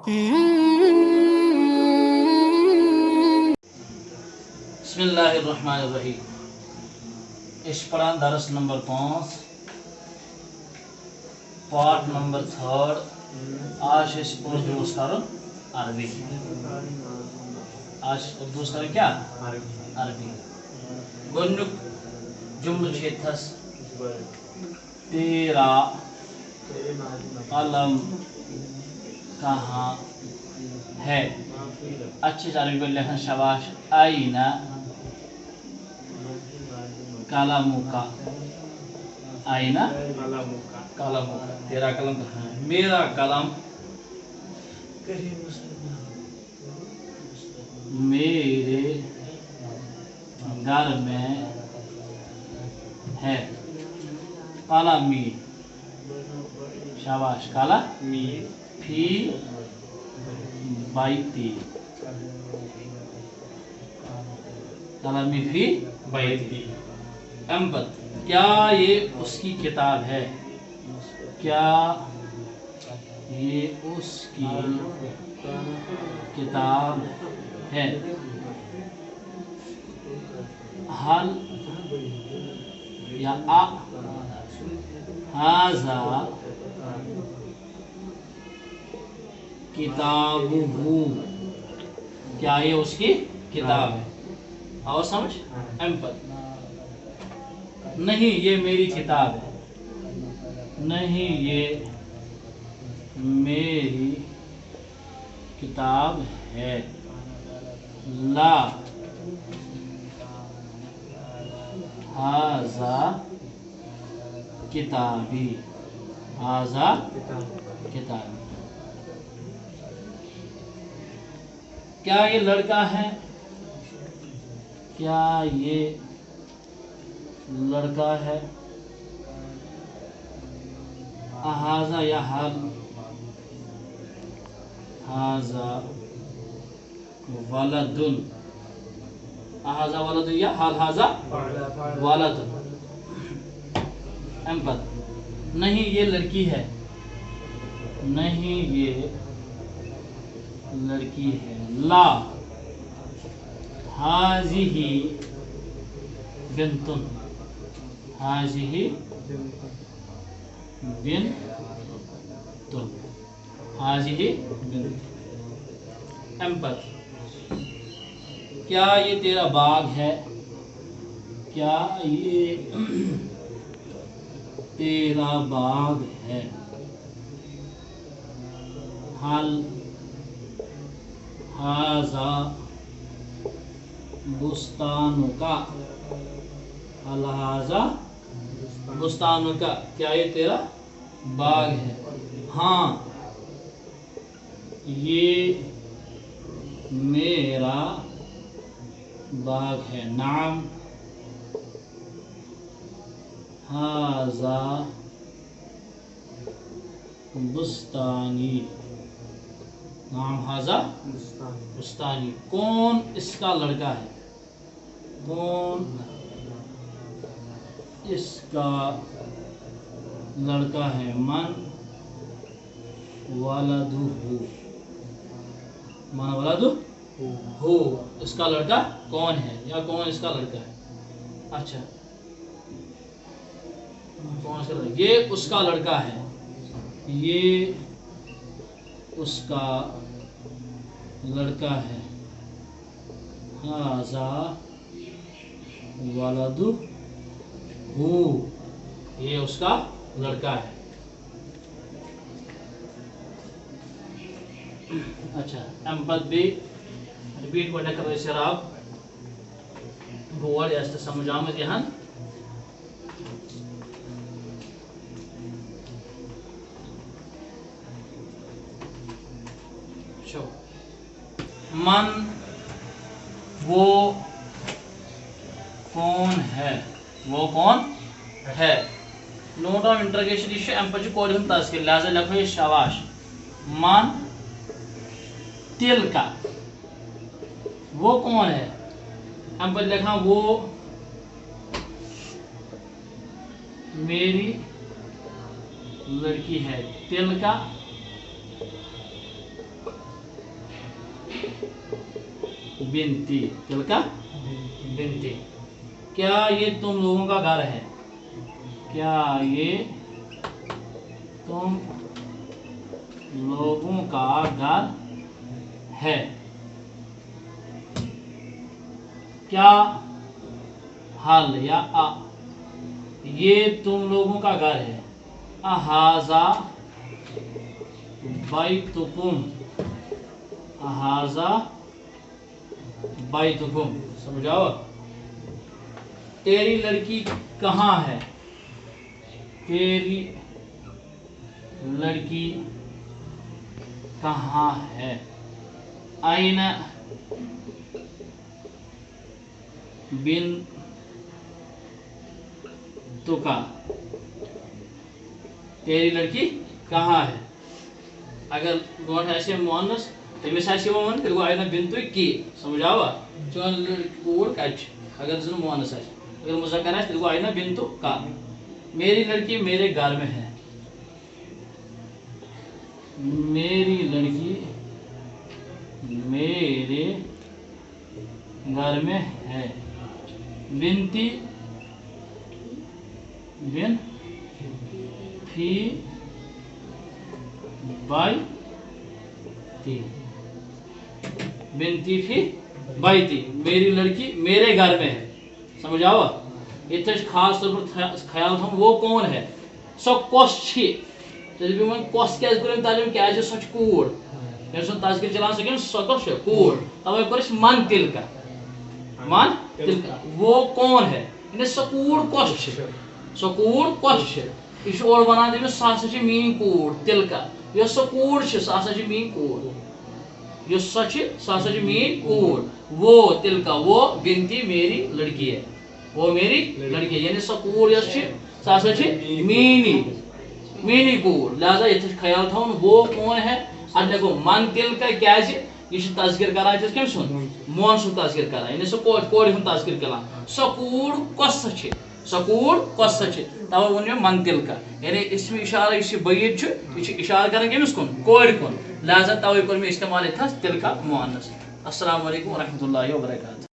बिस्मिल्लाहिर्रहमानिर्रहीम। इश पढ़ा दरस नंबर 5 पार्ट नंबर 3 आज इस उर्दू करो अरबी। आज उर्दू करो क्या अरबी। गोनुक जुमल छेथस तेरा कलम कहाँ है। अच्छे से अरबी में लिखना शाबाश। आईना कलमुका। आईना कलमुका। तेरा कलम कहाँ है। मेरा कलम मेरे घर में है। कलमी शाबाश। कलमी फी बैती। कलमी फी बैती। अम्बत क्या ये उसकी किताब है। क्या ये उसकी किताब है। हल या आ हाजा किताबुहु क्या ये उसकी किताब है। और समझ एम्पत नहीं ये मेरी किताब है। नहीं ये मेरी किताब है। ला हाजा किताबी। हाजा किताबी। क्या ये लड़का है। क्या ये लड़का है। हाजा या हाल हाजा वलदुन। हाजा वलदुन या हाल हाजा वलदुन। एम्पत नहीं ये लड़की है। नहीं ये लड़की है। ला हाजिही बिन्तुन। हाजिही बिन्तुन। हाजिही बिन्तुन। एम्पत क्या ये तेरा बाग है। क्या ये तेरा बाग है। हल हाजा बुस्तानुका। हल हाजा बुस्तानुका क्या ये तेरा बाग है। हाँ ये मेरा बाग है। नाम हाजा बुस्तानी। नाम हाजा बुस्तानी। कौन इसका लड़का है। कौन इसका लड़का है। मन वलदुहु। मन वलदुहु इसका लड़का कौन है या कौन इसका लड़का है। अच्छा कौन इसका लड़का। ये उसका लड़का है। ये उसका लड़का है। हाजा वलदुहु ये उसका लड़का है। अच्छा एम्पत भी रिपीट पढ़ने का वैसे आप बोर्ड ऐसे समझ आमद यहाँ मन वो कौन है। वो कौन है। नोट ऑफ इंटरगेशन इशू एम्पच कोड हम तास के लिहाजा लिखो ये शाबाश। मन तिल का वो कौन है। एम्पच लिखा वो मेरी लड़की है। तिल का बिनती, तिलका बिनती। क्या ये तुम लोगों का घर है? क्या ये तुम लोगों का घर है? क्या हाल या ये तुम लोगों का घर है। अहाजा बैतुकुम, अहाजा बैतुकुम। समझाओ। तेरी लड़की कहाँ है? तेरी लड़की कहाँ है? आइना बिन तुका, तेरी लड़की कहाँ है? अगर गोट ऐसे मोहनस तमिस वन तेल गो आइना बिन तुक की। समझावा। चोन कूड़ कच अगर जन मोहनस अगर मुजक्कर तेल गो आइना बिन तुक का। मेरी लड़की मेरे घर में है। मेरी लड़की मेरे घर में है। बिनती बिन फी बैती, बिनती फी बैती, मेरी लड़की मेरे घर में है। समझ आओ। इतने खास तौर पर ख्याल थो वो कौन है। सो कस कस क्या तालीम क्या सच कूड़ तस्कर चलान सकें सो कस कूड़ तवे कर मन तिलका, मन तिलका। वो कौन है सो कूड़ कस सो कूड़ कस यह और वन तमिस सह मीन कूड़ तिलका। यह सो कूड़ सह मीन कूड़, यह सह मीन कूड़। वो तिलका वो बिनती मेरी लड़की है, वो मेरी लड़की है। यानी सो कूड़ सह मीनी मीनी कूड़। लिहाजा ये ख्याल थो वो कौन है। अद गो मन तिलका क्या यह तस्कर करान कम सुन मोहन सुन तस्कर करान। यानी सो कोड़ तस्कर करान। सो कूड़ कस सो कूड़ कस तवे वो मन तिलका। यानी इसमें इशारा इस बैत यह इशारा कर कमिस कुन कोड़ कुन। लिहाजा तवे कोर मे इस्तेमाल तिलका मोहनस। अस्सलामु अलैकुम वरहमतुल्लाहि वबरकातुहू।